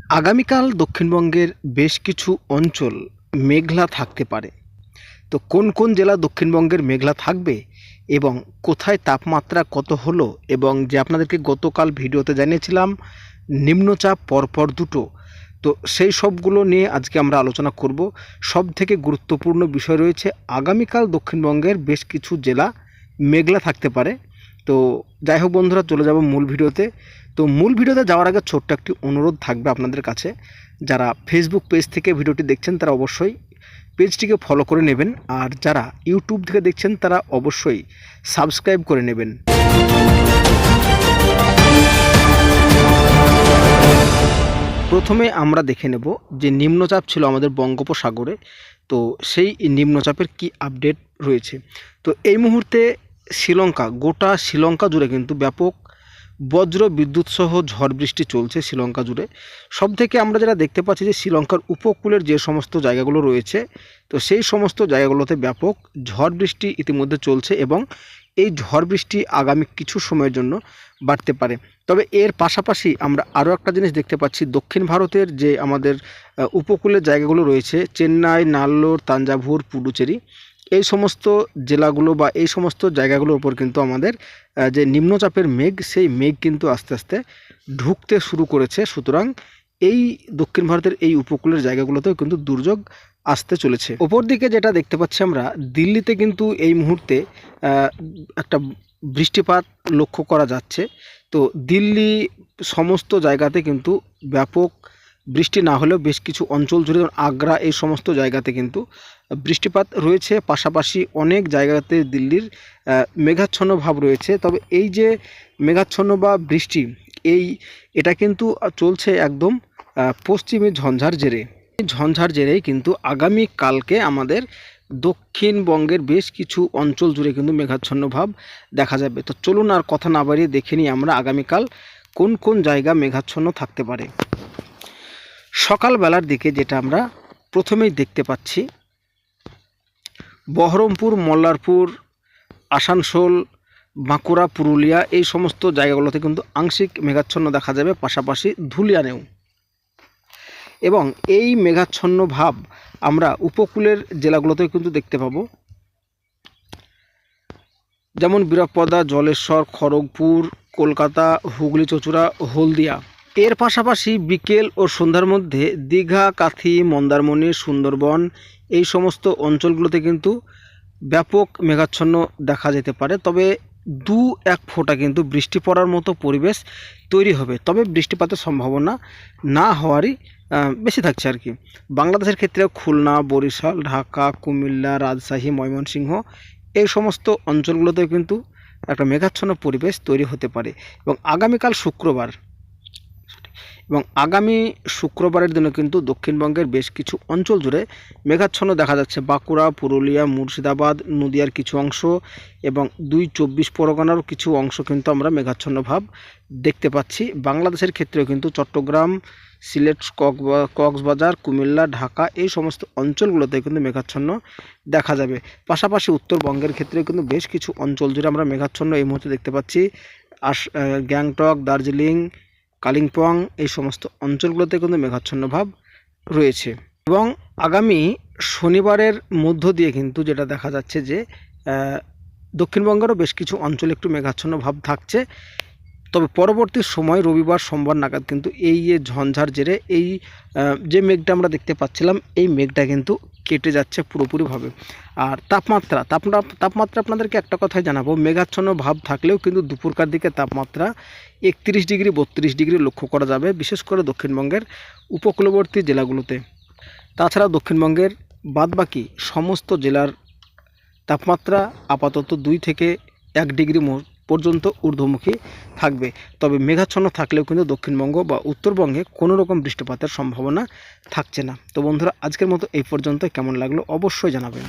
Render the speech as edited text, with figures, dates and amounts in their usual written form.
আগামীকাল দক্ষিণবঙ্গের বেশ কিছু অঞ্চল মেঘলা থাকতে পারে। তো কোন কোন জেলা দক্ষিণবঙ্গের মেঘলা থাকবে এবং কোথায় তাপমাত্রা কত হলো, এবং যে আপনাদেরকে গতকাল ভিডিওতে জানিয়েছিলাম নিম্নচাপ পরপর দুটো, তো সেই সবগুলো নিয়ে আজকে আমরা আলোচনা করব। সব থেকে গুরুত্বপূর্ণ বিষয় রয়েছে, আগামীকাল দক্ষিণবঙ্গের বেশ কিছু জেলা মেঘলা থাকতে পারে। তো যাই হোক বন্ধুরা, চলে যাব মূল ভিডিওতে। তো মূল ভিডিওতে যাওয়ার আগে ছোট্ট একটি অনুরোধ থাকবে আপনাদের কাছে, যারা ফেসবুক পেজ থেকে ভিডিওটি দেখছেন তারা অবশ্যই পেজটিকে ফলো করে নেবেন, আর যারা ইউটিউব থেকে দেখছেন তারা অবশ্যই সাবস্ক্রাইব করে নেবেন। প্রথমে আমরা দেখে নেব যে নিম্নচাপ ছিল আমাদের বঙ্গোপসাগরে, তো সেই নিম্নচাপের কি আপডেট রয়েছে। তো এই মুহূর্তে শ্রীলঙ্কা, গোটা শ্রীলঙ্কা জুড়ে কিন্তু ব্যাপক বজ্র বিদ্যুৎ সহ ঝড় বৃষ্টি চলছে শ্রীলঙ্কা জুড়ে। সব থেকে আমরা যেটা দেখতে পাচ্ছি যে শ্রীলঙ্কার উপকূলের যে সমস্ত জায়গাগুলো রয়েছে, তো সেই সমস্ত জায়গাগুলোতে ব্যাপক ঝড় বৃষ্টি ইতিমধ্যে চলছে, এবং এই ঝড় বৃষ্টি আগামী কিছু সময়ের জন্য বাড়তে পারে। তবে এর পাশাপাশি আমরা আরও একটা জিনিস দেখতে পাচ্ছি, দক্ষিণ ভারতের যে আমাদের উপকূলের জায়গাগুলো রয়েছে, চেন্নাই, নাল্লোর, তাঞ্জাভুর, পুডুচেরি, এই সমস্ত জেলাগুলো বা এই সমস্ত জায়গাগুলোর উপর কিন্তু আমাদের যে নিম্নচাপের মেঘ, সেই মেঘ কিন্তু আস্তে আস্তে ঢুকতে শুরু করেছে। সুতরাং এই দক্ষিণ ভারতের এই উপকূলের জায়গাগুলোতেও কিন্তু দুর্যোগ আসতে চলেছে। ওপর দিকে যেটা দেখতে পাচ্ছি আমরা, দিল্লিতে কিন্তু এই মুহূর্তে একটা বৃষ্টিপাত লক্ষ্য করা যাচ্ছে। তো দিল্লি সমস্ত জায়গাতে কিন্তু ব্যাপক বৃষ্টি না হলেও বেশ কিছু অঞ্চল জুড়ে, যেমন আগ্রা, এই সমস্ত জায়গাতে কিন্তু বৃষ্টিপাত রয়েছে। পাশাপাশি অনেক জায়গাতে দিল্লির মেঘাচ্ছন্ন ভাব রয়েছে। তবে এই যে মেঘাচ্ছন্ন বা বৃষ্টি, এটা কিন্তু চলছে একদম পশ্চিমী ঝঞ্ঝার জেরে। এই ঝঞ্ঝার জেরেই কিন্তু আগামী কালকে আমাদের দক্ষিণবঙ্গের বেশ কিছু অঞ্চল জুড়ে কিন্তু মেঘাচ্ছন্ন ভাব দেখা যাবে। তো চলুন আর কথা না বাড়িয়ে দেখে নিই আমরা আগামীকাল কোন কোন জায়গা মেঘাচ্ছন্ন থাকতে পারে। সকালবেলার দিকে যেটা আমরা প্রথমেই দেখতে পাচ্ছি, বহরমপুর, মল্লারপুর, আসানসোল, বাঁকুড়া, পুরুলিয়া, এই সমস্ত জায়গাগুলোতে কিন্তু আংশিক মেঘাচ্ছন্ন দেখা যাবে, পাশাপাশি ধুলিয়ানেও। এবং এই মেঘাচ্ছন্ন ভাব আমরা উপকূলের জেলাগুলোতেও কিন্তু দেখতে পাবো, যেমন বীরপদা, জলেশ্বর, খড়গপুর, কলকাতা, হুগলি, চচুড়া, হলদিয়া। এর পাশাপাশি বিকেল ও সন্ধ্যার মধ্যে দীঘা, কাথি, মন্দারমণি, সুন্দরবন, এই সমস্ত অঞ্চলগুলোতে কিন্তু ব্যাপক মেঘাচ্ছন্ন দেখা যেতে পারে। তবে দু এক ফোঁটা কিন্তু বৃষ্টি পড়ার মতো পরিবেশ তৈরি হবে, তবে বৃষ্টিপাতের সম্ভাবনা না হওয়ারই বেশি থাকছে আর কি। বাংলাদেশের ক্ষেত্রে খুলনা, বরিশাল, ঢাকা, কুমিল্লা, রাজশাহী, ময়মনসিংহ, এই সমস্ত অঞ্চলগুলোতেও কিন্তু একটা মেঘাচ্ছন্ন পরিবেশ তৈরি হতে পারে। এবং আগামী শুক্রবারের দিনে কিন্তু দক্ষিণবঙ্গের বেশ কিছু অঞ্চল জুড়ে মেঘাচ্ছন্ন দেখা যাচ্ছে। বাঁকুড়া, পুরুলিয়া, মুর্শিদাবাদ, নদিয়ার কিছু অংশ এবং ২ চব্বিশ পরগনারও কিছু অংশ কিন্তু আমরা মেঘাচ্ছন্ন ভাব দেখতে পাচ্ছি। বাংলাদেশের ক্ষেত্রেও কিন্তু চট্টগ্রাম, সিলেট, কক্সবাজার, কুমিল্লা, ঢাকা, এই সমস্ত অঞ্চলগুলোতে কিন্তু মেঘাচ্ছন্ন দেখা যাবে। পাশাপাশি উত্তরবঙ্গের ক্ষেত্রে কিন্তু বেশ কিছু অঞ্চল জুড়ে আমরা মেঘাচ্ছন্ন এই মুহূর্তে দেখতে পাচ্ছি। গ্যাংটক, দার্জিলিং, কালিম্পং, এই সমস্ত অঞ্চলগুলোতে কিন্তু মেঘাচ্ছন্ন ভাব রয়েছে। এবং আগামী শনিবারের মধ্য দিয়ে কিন্তু যেটা দেখা যাচ্ছে যে দক্ষিণবঙ্গেরও বেশ কিছু অঞ্চলে একটু মেঘাচ্ছন্ন ভাব থাকছে। তবে পরবর্তী সময় রবিবার, সোমবার নাগাদ কিন্তু এই যে ঝঞ্ঝার জেরে এই যে মেঘটা আমরা দেখতে পাচ্ছিলাম, এই মেঘটা কিন্তু কেটে যাচ্ছে পুরোপুরিভাবে। আর তাপমাত্রা আপনাদেরকে একটা কথাই জানাবো, মেঘাচ্ছন্ন ভাব থাকলেও কিন্তু দুপুরকার দিকে তাপমাত্রা ৩১ ডিগ্রি ৩২ ডিগ্রি লক্ষ্য করা যাবে, বিশেষ করে দক্ষিণবঙ্গের উপকূলবর্তী জেলাগুলোতে। তাছাড়া দক্ষিণবঙ্গের বাদবাকি সমস্ত জেলার তাপমাত্রা আপাতত ২ থেকে ১ ডিগ্রি পর্যন্ত ঊর্ধ্বমুখী থাকবে। তবে মেঘাচ্ছন্ন থাকলেও কিন্তু দক্ষিণবঙ্গ বা উত্তরবঙ্গে কোনো রকম বৃষ্টিপাতের সম্ভাবনা থাকছে না। তো বন্ধুরা, আজকের মতো এই পর্যন্ত। কেমন লাগলো অবশ্যই জানাবেন।